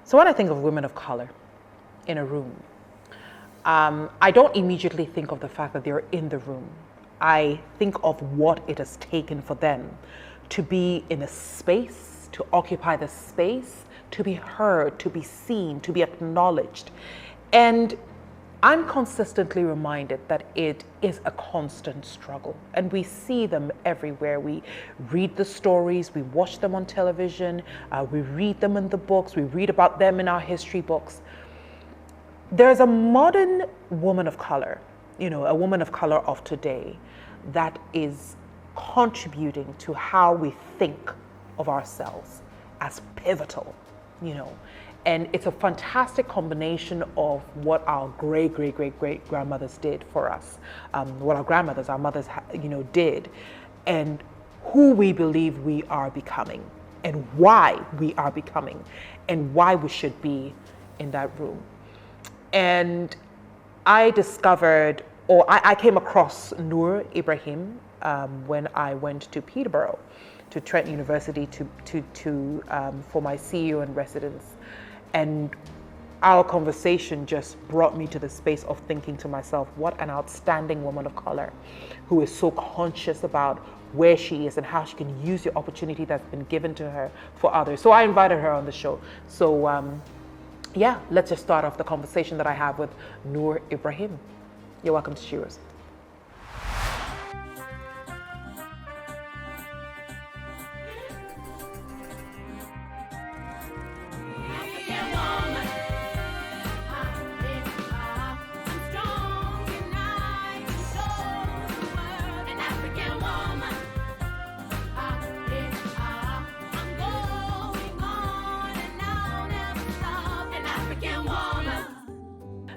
So when I think of women of color in a room, I don't immediately think of the fact that they're in the room. I think of what it has taken for them to be in a space, to occupy the space, to be heard, to be seen, to be acknowledged. And I'm consistently reminded that it is a constant struggle, and we see them everywhere. We read the stories, we watch them on television, we read them in the books, we read about them in our history books. There's a modern woman of color, a woman of color of today that is contributing to how we think of ourselves as pivotal, you know. And it's a fantastic combination of what our great grandmothers did for us, what our mothers, did, and who we believe we are becoming, and why we are becoming, and why we should be in that room. And I discovered, or I came across Noor IBRAHIM when I went to Peterborough, to Trent University for my CU and residence. And our conversation just brought me to the space of thinking to myself, what an outstanding woman of color who is so conscious about where she is and how she can use the opportunity that's been given to her for others. So I invited her on the show. So yeah, let's just start off the conversation that I have with Noor IBRAHIM. You're welcome to Shiro's.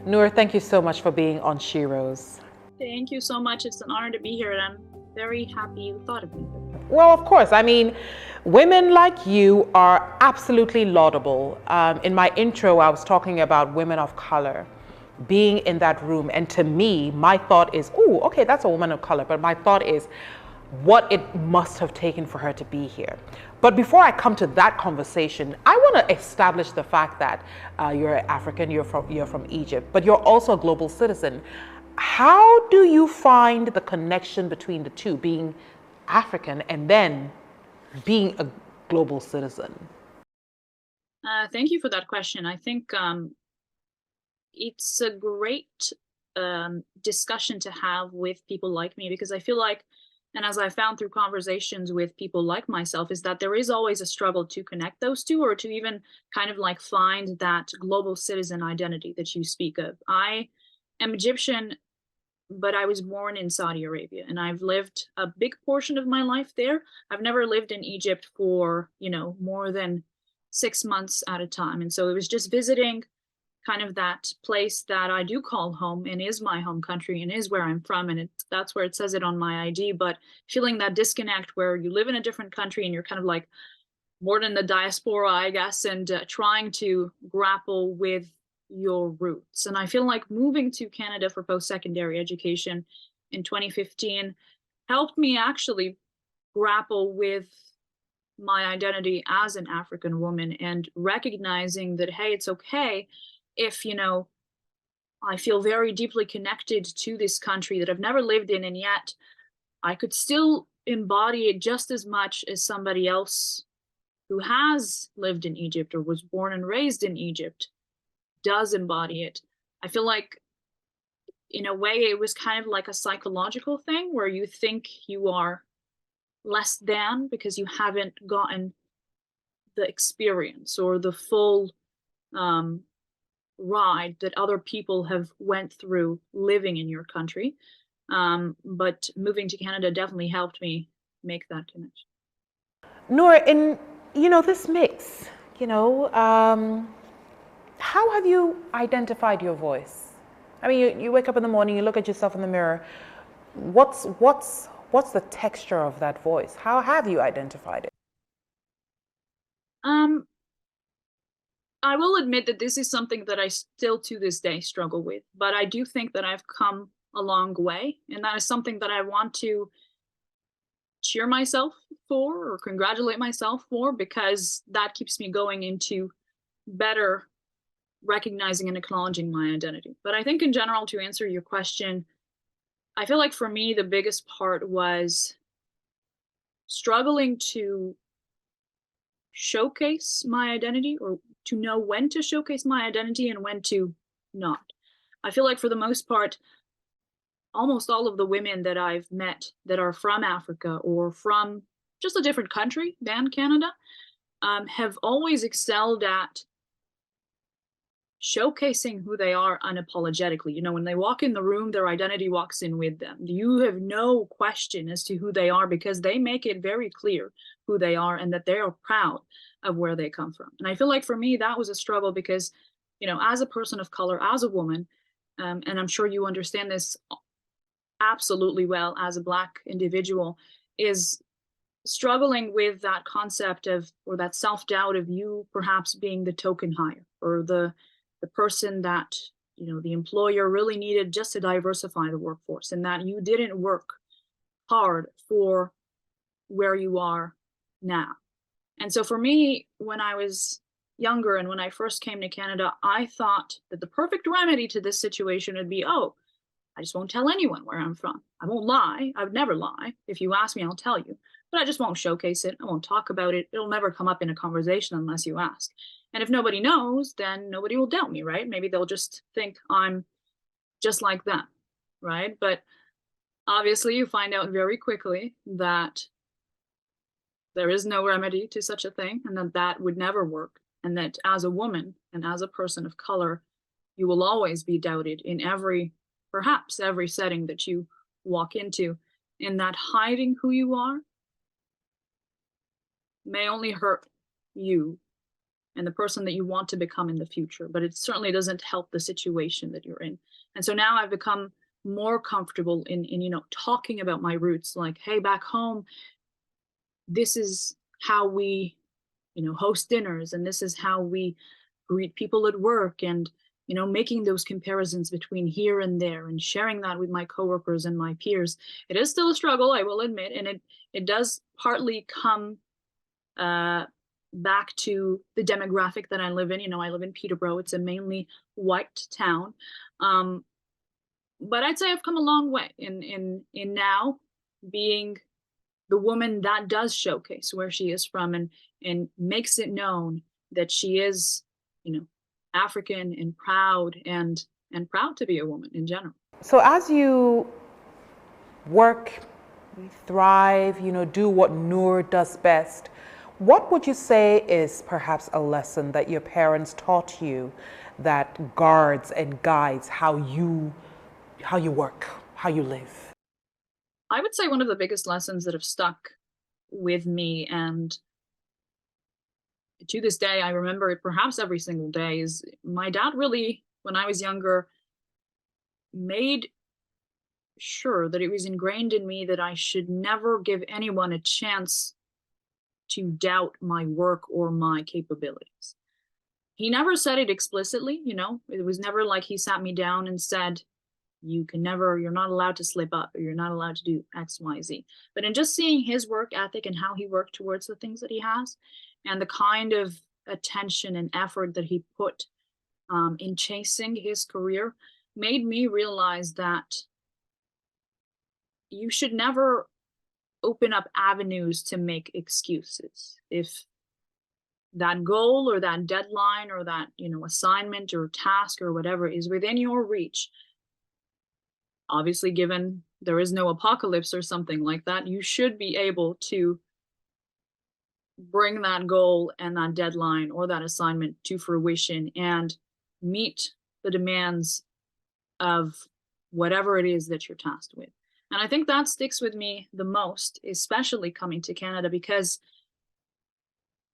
Noor, thank you so much for being on Shiro's. Thank you so much. It's an honor to be here, and I'm very happy you thought of me. Well, of course. I mean, women like you are absolutely laudable. In my intro, I was talking about women of color being in that room. And to me, my thought is, oh, okay, that's a woman of color. But my thought is what it must have taken for her to be here. But before I come to that conversation, I want to establish the fact that you're African, you're from Egypt, but you're also a global citizen. How do you find the connection between the two, being African and then being a global citizen? Thank you for that question. I think it's a great discussion to have with people like me, because I feel like, and as I found through conversations with people like myself, is that there is always a struggle to connect those two, or to even kind of like find that global citizen identity that you speak of. I am Egyptian, but I was born in Saudi Arabia, and I've lived a big portion of my life there. I've never lived in Egypt for, more than 6 months at a time. And so it was just visiting kind of that place that I do call home, and is my home country, and is where I'm from, and that's where it says it on my ID. But feeling that disconnect where you live in a different country and you're kind of like more than the diaspora, I guess, and trying to grapple with your roots. And I feel like moving to Canada for post-secondary education in 2015 helped me actually grapple with my identity as an African woman, and recognizing that, hey, it's okay if, I feel very deeply connected to this country that I've never lived in, and yet I could still embody it just as much as somebody else who has lived in Egypt or was born and raised in Egypt does embody it. I feel like, in a way, it was kind of like a psychological thing where you think you are less than because you haven't gotten the experience or the full ride that other people have went through living in your country. But moving to Canada definitely helped me make that connection. Noor, in this mix, how have you identified your voice? I mean, you wake up in the morning, you look at yourself in the mirror. What's the texture of that voice? How have you identified it? I will admit that this is something that I still to this day struggle with, but I do think that I've come a long way, and that is something that I want to cheer myself for or congratulate myself for, because that keeps me going into better recognizing and acknowledging my identity. But I think in general, to answer your question, I feel like for me, the biggest part was struggling to showcase my identity, or to know when to showcase my identity and when to not. I feel like for the most part, almost all of the women that I've met that are from Africa or from just a different country than Canada have always excelled at showcasing who they are unapologetically. You know, when they walk in the room, their identity walks in with them. You have no question as to who they are because they make it very clear who they are and that they are proud of where they come from. And I feel like for me, that was a struggle because, you know, as a person of color, as a woman, and I'm sure you understand this absolutely well as a Black individual, is struggling with that concept of, or that self-doubt of you perhaps being the token hire, or the person that, you know, the employer really needed just to diversify the workforce, and that you didn't work hard for where you are now. And so for me, when I was younger and when I first came to Canada, I thought that the perfect remedy to this situation would be, oh, I just won't tell anyone where I'm from. I won't lie. I would never lie. If you ask me, I'll tell you. But I just won't showcase it. I won't talk about it. It'll never come up in a conversation unless you ask. And if nobody knows, then nobody will doubt me, right? Maybe they'll just think I'm just like them, right? But obviously, you find out very quickly that there is no remedy to such a thing, and that that would never work. And that as a woman and as a person of color, you will always be doubted in perhaps every setting that you walk into. And that hiding who you are may only hurt you and the person that you want to become in the future, but it certainly doesn't help the situation that you're in. And so now I've become more comfortable in you know, talking about my roots, like, hey, back home, this is how we, you know, host dinners, and this is how we greet people at work, and, you know, making those comparisons between here and there and sharing that with my coworkers and my peers. It is still a struggle, I will admit, and it does partly come back to the demographic that I live in. You know, I live in Peterborough. It's a mainly white town. But I'd say I've come a long way in now being the woman that does showcase where she is from, and makes it known that she is, you know, African and proud, and proud to be a woman in general. So as you work, thrive, you know, do what Noor does best, what would you say is perhaps a lesson that your parents taught you that guards and guides how you work, how you live? I would say one of the biggest lessons that have stuck with me, and to this day, I remember it perhaps every single day, is my dad really, when I was younger, made sure that it was ingrained in me that I should never give anyone a chance to doubt my work or my capabilities. He never said it explicitly, you know, it was never like he sat me down and said, you're not allowed to slip up, or you're not allowed to do X, Y, Z. But in just seeing his work ethic and how he worked towards the things that he has, and the kind of attention and effort that he put in chasing his career, made me realize that you should never open up avenues to make excuses. If that goal or that deadline or that, you know, assignment or task or whatever is within your reach, obviously, given there is no apocalypse or something like that, you should be able to bring that goal and that deadline or that assignment to fruition and meet the demands of whatever it is that you're tasked with. And I think that sticks with me the most, especially coming to Canada, because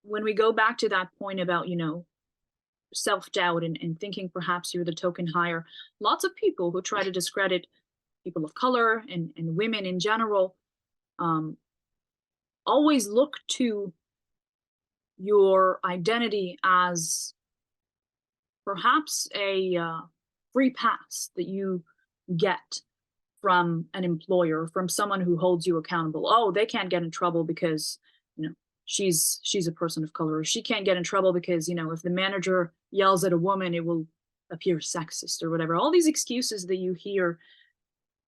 when we go back to that point about, you know, self-doubt and thinking perhaps you're the token hire, lots of people who try to discredit people of color and women in general always look to your identity as perhaps a free pass that you get from an employer, from someone who holds you accountable. Oh, they can't get in trouble because, you know, she's a person of color, or she can't get in trouble because, if the manager yells at a woman, it will appear sexist or whatever. All these excuses that you hear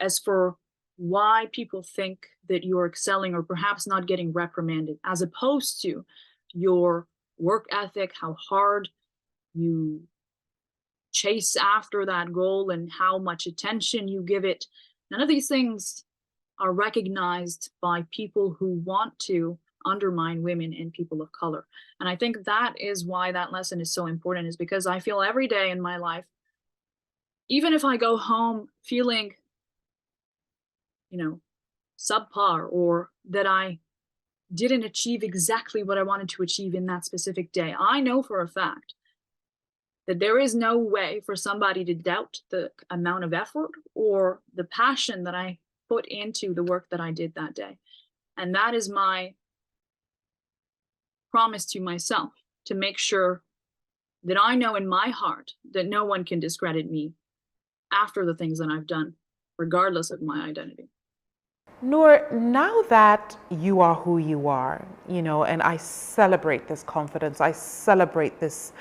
as for why people think that you're excelling or perhaps not getting reprimanded, as opposed to your work ethic, how hard you chase after that goal and how much attention you give it. None of these things are recognized by people who want to undermine women and people of color. And I think that is why that lesson is so important, is because I feel every day in my life, even if I go home feeling, subpar, or that I didn't achieve exactly what I wanted to achieve in that specific day, I know for a fact that there is no way for somebody to doubt the amount of effort or the passion that I put into the work that I did that day. And that is my promise to myself, to make sure that I know in my heart that no one can discredit me after the things that I've done, regardless of my identity. Noor, now that you are who you are, and I celebrate this confidence, I celebrate this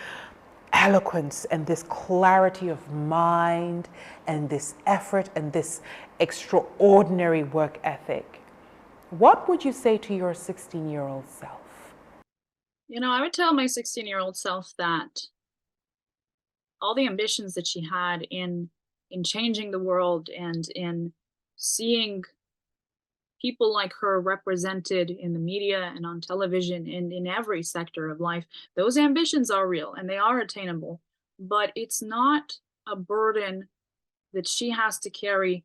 eloquence and this clarity of mind and this effort and this extraordinary work ethic, what would you say to your 16-year-old self? I would tell my 16-year-old self that all the ambitions that she had in changing the world and in seeing people like her represented in the media and on television and in every sector of life, those ambitions are real and they are attainable, but it's not a burden that she has to carry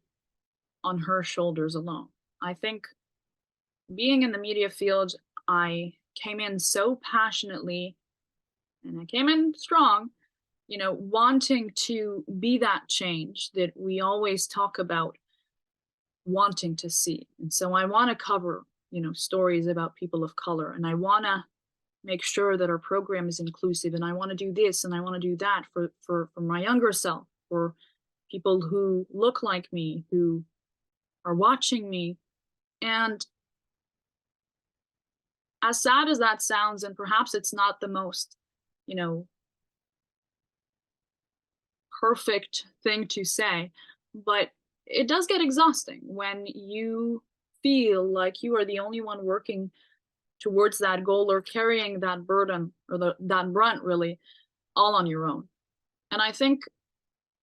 on her shoulders alone. I think being in the media field, I came in so passionately and I came in strong, wanting to be that change that we always talk about wanting to see. And so I want to cover, stories about people of color, and I want to make sure that our program is inclusive, and I want to do this and I want to do that for my younger self, for people who look like me, who are watching me. And as sad as that sounds, and perhaps it's not the most, perfect thing to say, but it does get exhausting when you feel like you are the only one working towards that goal or carrying that burden or that brunt really all on your own. And I think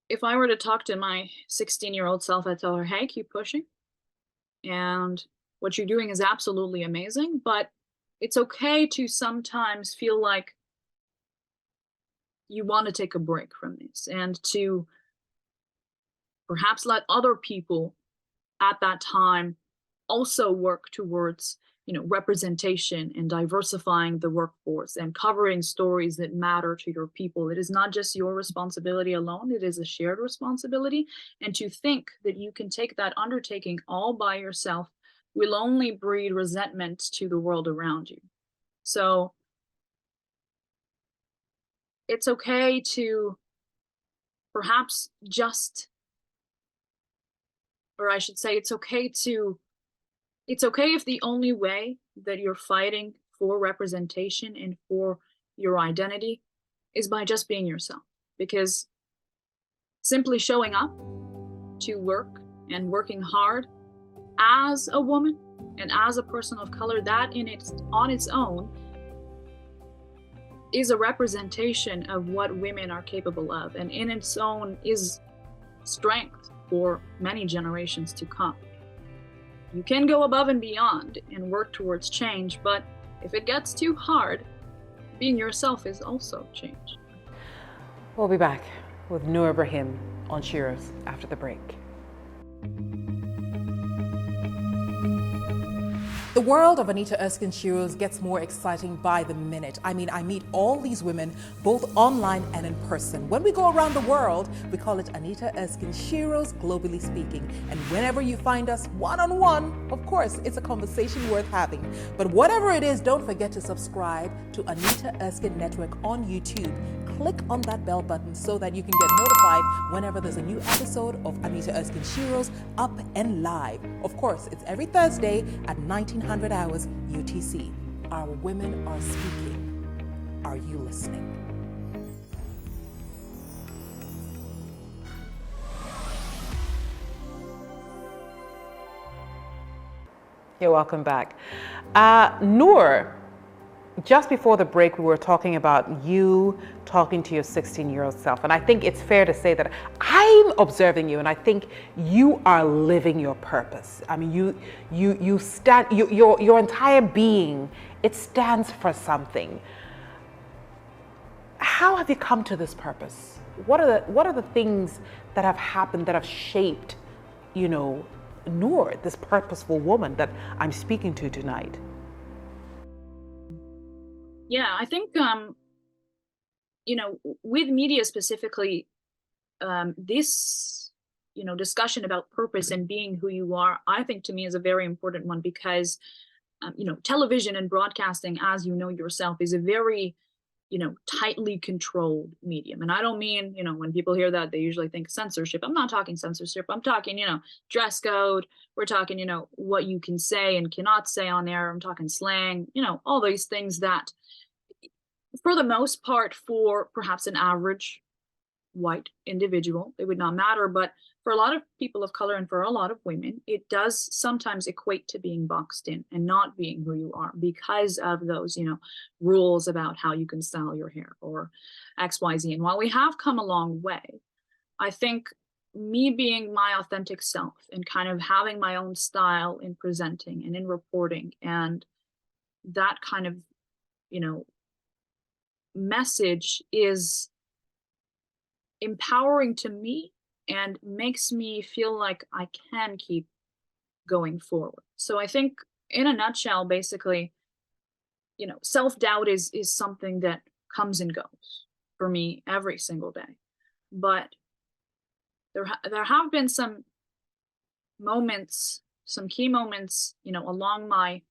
if I were to talk to my 16-year-old self, I'd tell her, hey, keep pushing. And what you're doing is absolutely amazing, but it's okay to sometimes feel like you want to take a break from this and to perhaps let other people at that time also work towards, representation and diversifying the workforce and covering stories that matter to your people. It is not just your responsibility alone, it is a shared responsibility. And to think that you can take that undertaking all by yourself will only breed resentment to the world around you. So it's okay to perhaps it's okay if the only way that you're fighting for representation and for your identity is by just being yourself. Because simply showing up to work and working hard as a woman and as a person of color, that on its own is a representation of what women are capable of, and in its own is strength for many generations to come. You can go above and beyond and work towards change, but if it gets too hard, being yourself is also change. We'll be back with Noor IBRAHIM on Sheroes after the break. The world of Anita Erskine Sheroes gets more exciting by the minute. I mean, I meet all these women, both online and in person. When we go around the world, we call it Anita Erskine Sheroes, globally speaking. And whenever you find us one-on-one, of course, it's a conversation worth having. But whatever it is, don't forget to subscribe to Anita Erskine Network on YouTube. Click on that bell button so that you can get notified whenever there's a new episode of Anita Erskine Sheroes up and live. Of course, it's every Thursday at 1900 hours UTC. Our women are speaking. Are you listening? You're welcome back. Noor, just before the break, we were talking about you talking to your 16-year-old self. And I think it's fair to say that I'm observing you and I think you are living your purpose. I mean, you stand, your entire being, it stands for something. How have you come to this purpose? What are the things that have happened that have shaped, Noor, this purposeful woman that I'm speaking to tonight? Yeah, I think with media specifically, this discussion about purpose and being who you are, I think to me is a very important one because television and broadcasting, as you know yourself, is a very tightly controlled medium. And I don't mean, when people hear that, they usually think censorship. I'm not talking censorship. I'm talking, dress code. We're talking, what you can say and cannot say on air. I'm talking slang, all these things that, for the most part, for perhaps an average white individual, it would not matter. But for a lot of people of color and for a lot of women, it does sometimes equate to being boxed in and not being who you are because of those, rules about how you can style your hair or XYZ. And while we have come a long way, I think me being my authentic self and kind of having my own style in presenting and in reporting and that kind of, message is empowering to me and makes me feel like I can keep going forward. So I think in a nutshell, basically, self-doubt is something that comes and goes for me every single day. But there have been some moments, some key moments, along my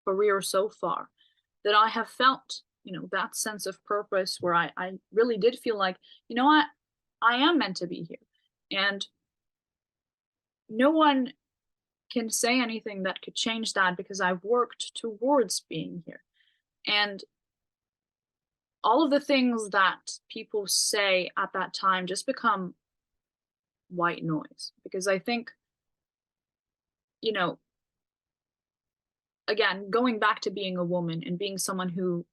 career so far that I have felt, that sense of purpose where I really did feel like, what, I am meant to be here. And no one can say anything that could change that because I've worked towards being here. And all of the things that people say at that time just become white noise. Because I think, again, going back to being a woman and being someone who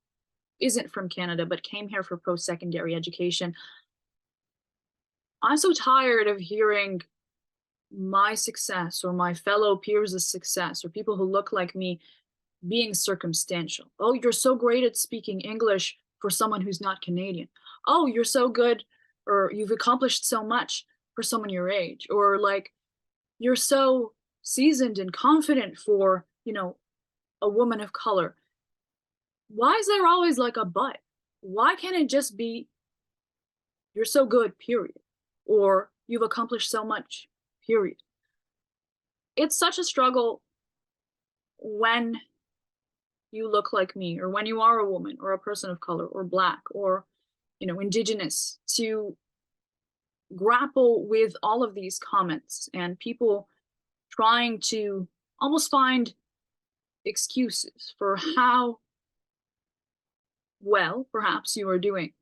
isn't from Canada but came here for post-secondary education, I'm so tired of hearing my success or my fellow peers' success or people who look like me being circumstantial. Oh, you're so great at speaking English for someone who's not Canadian. Oh, you're so good, or you've accomplished so much for someone your age. Or like, you're so seasoned and confident for, a woman of color. Why is there always like a but? Why can't it just be, you're so good, period? Or you've accomplished so much, period? It's such a struggle when you look like me, or when you are a woman or a person of color or Black or, Indigenous, to grapple with all of these comments and people trying to almost find excuses for how well perhaps you are doing.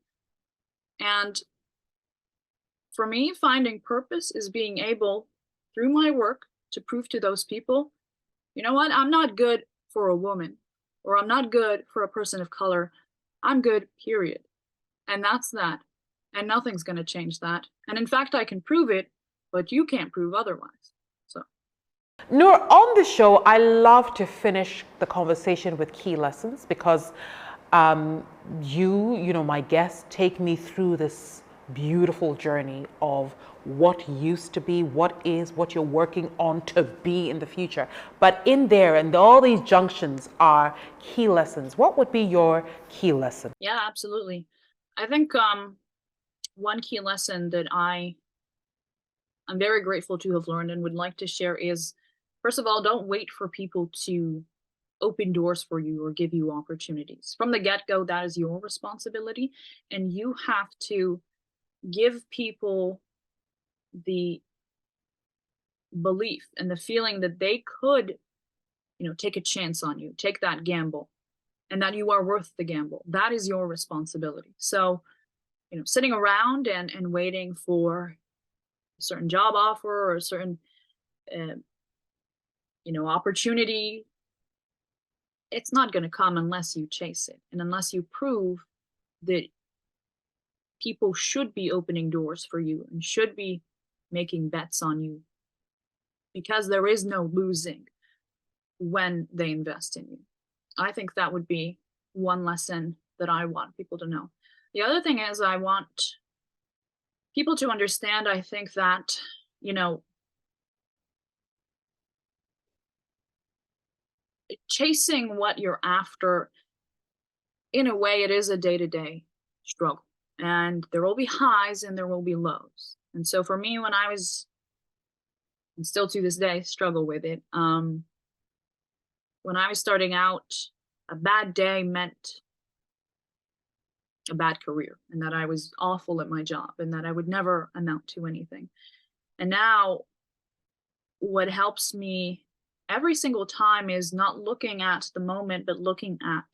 And for me, finding purpose is being able, through my work, to prove to those people, you know what, I'm not good for a woman, or I'm not good for a person of color. I'm good, period. And that's that. And nothing's going to change that. And in fact, I can prove it, but you can't prove otherwise. So, Noor, on the show, I love to finish the conversation with key lessons because my guests take me through this beautiful journey of what used to be, what is, what you're working on to be in the future. But in there, and all these junctions are key lessons. What would be your key lesson? yeah, absolutely. I think one key lesson that I'm very grateful to have learned and would like to share is, first of all, don't wait for people to open doors for you or give you opportunities. From the get-go, that is your responsibility. And you have to give people the belief and the feeling that they could, take a chance on you, take that gamble. and that you are worth the gamble. That is your responsibility. So, sitting around and waiting for a certain job offer or a certain, uh, opportunity, it's not going to come unless you chase it and unless you prove that people should be opening doors for you and should be making bets on you, because there is no losing when they invest in you. I think that would be one lesson that I want people to know. The other thing is, I want people to understand, I think that, you know, chasing what you're after, in a way, it is a day to day struggle. And there will be highs and there will be lows. And so for me, when I was, and still to this day, struggle with it, when I was starting out, a bad day meant a bad career, and that I was awful at my job and that I would never amount to anything. And now, what helps me every single time is not looking at the moment, but looking at,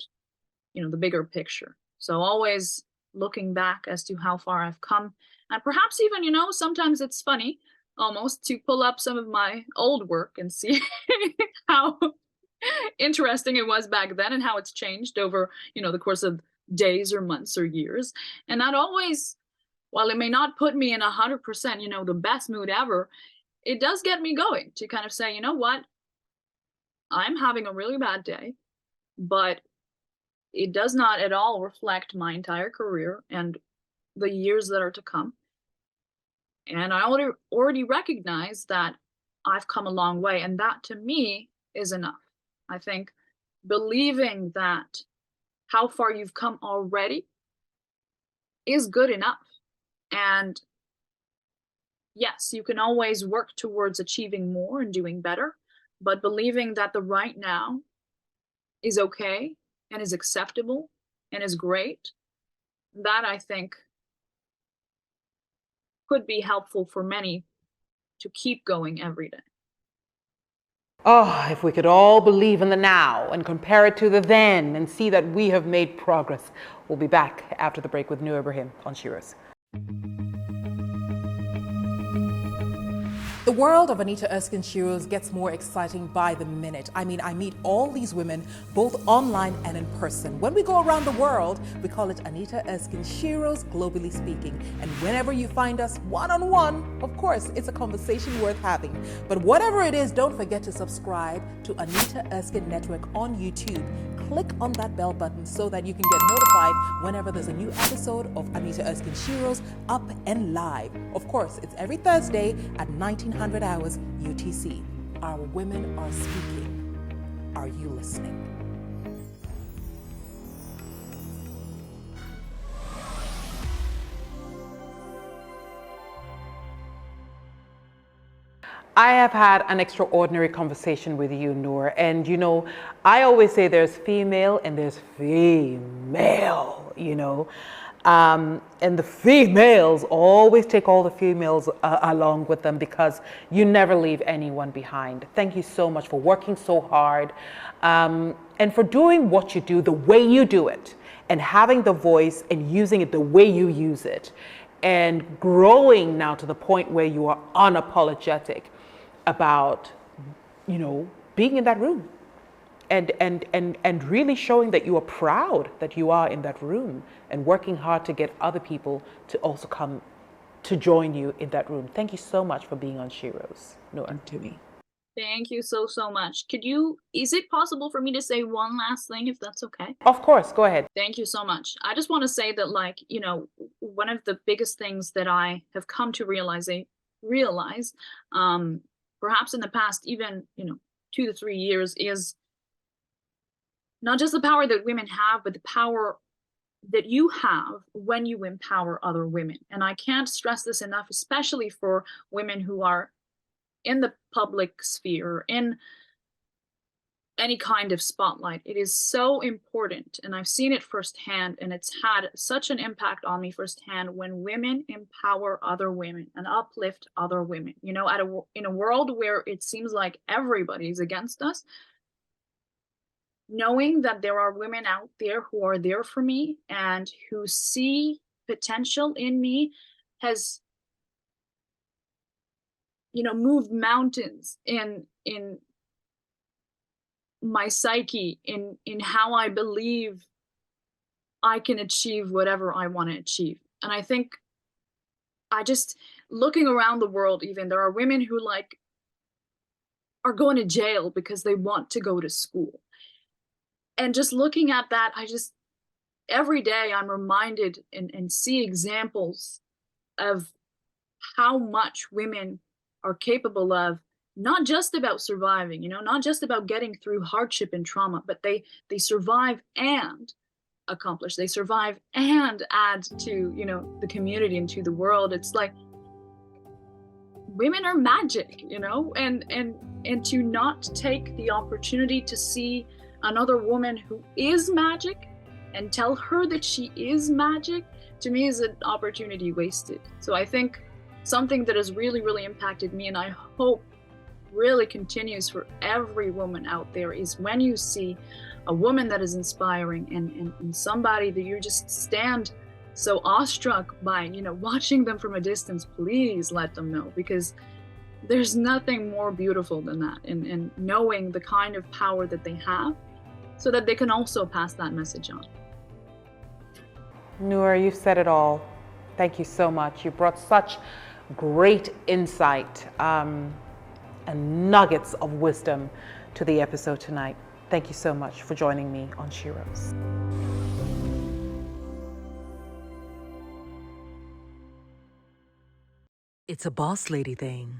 the bigger picture. So always looking back as to how far I've come. And perhaps even, sometimes it's funny almost to pull up some of my old work and see how interesting it was back then and how it's changed over, the course of days or months or years. And that always, while it may not put me in 100%, the best mood ever, it does get me going to kind of say, you know what, I'm having a really bad day, but it does not at all reflect my entire career and the years that are to come. And I already recognize that I've come a long way. And that to me is enough. I think believing that how far you've come already is good enough. And yes, you can always work towards achieving more and doing better, but believing that the right now is okay and is acceptable and is great, that I think could be helpful for many to keep going every day. Oh, if we could all believe in the now and compare it to the then and see that we have made progress. We'll be back after the break with Noor IBRAHIM on Shiro's. The world of Anita Erskine Shiro's gets more exciting by the minute. I mean, I meet all these women, both online and in person. When we go around the world, we call it Anita Erskine Shiro's Globally Speaking. And whenever you find us one-on-one, of course, it's a conversation worth having. But whatever it is, don't forget to subscribe to Anita Erskine Network on YouTube. Click on that bell button so that you can get notified whenever there's a new episode of Anita Erskine Shiro's up and live. Of course, it's every Thursday at 1900 hours UTC. Our women are speaking. Are you listening? I have had an extraordinary conversation with you, Noor. And, I always say there's female and there's female, and the females always take all the females along with them because you never leave anyone behind. Thank you so much for working so hard and for doing what you do the way you do it and having the voice and using it the way you use it and growing now to the point where you are unapologetic about, being in that room and really showing that you are proud that you are in that room and working hard to get other people to also come to join you in that room. Thank you so much for being on Shiro's, Noor, to me. Thank you so, so much. Is it possible for me to say one last thing, if that's okay? Of course, go ahead. Thank you so much. I just want to say that, one of the biggest things that I have come to realize, perhaps in the past, even, 2 to 3 years, is not just the power that women have, but the power that you have when you empower other women. And I can't stress this enough, especially for women who are in the public sphere, in any kind of spotlight. It is so important, and I've seen it firsthand, and it's had such an impact on me firsthand when women empower other women and uplift other women. In a world where it seems like everybody's against us, knowing that there are women out there who are there for me and who see potential in me has, moved mountains in my psyche, in how I believe I can achieve whatever I want to achieve. And I think I just, looking around the world, even there are women who like are going to jail because they want to go to school. And just looking at that, every day I'm reminded and see examples of how much women are capable of, not just about surviving, not just about getting through hardship and trauma, but they survive and accomplish. They survive and add to, the community and to the world. It's like women are magic, and to not take the opportunity to see another woman who is magic and tell her that she is magic, to me is an opportunity wasted. So I think something that has really, really impacted me, and I hope really continues for every woman out there, is when you see a woman that is inspiring and somebody that you just stand so awestruck by, watching them from a distance, please let them know, because there's nothing more beautiful than that, and knowing the kind of power that they have so that they can also pass that message on. Noor, you've said it all. Thank you so much. You brought such great insight and nuggets of wisdom to the episode tonight. Thank you so much for joining me on She Rose. It's a boss lady thing.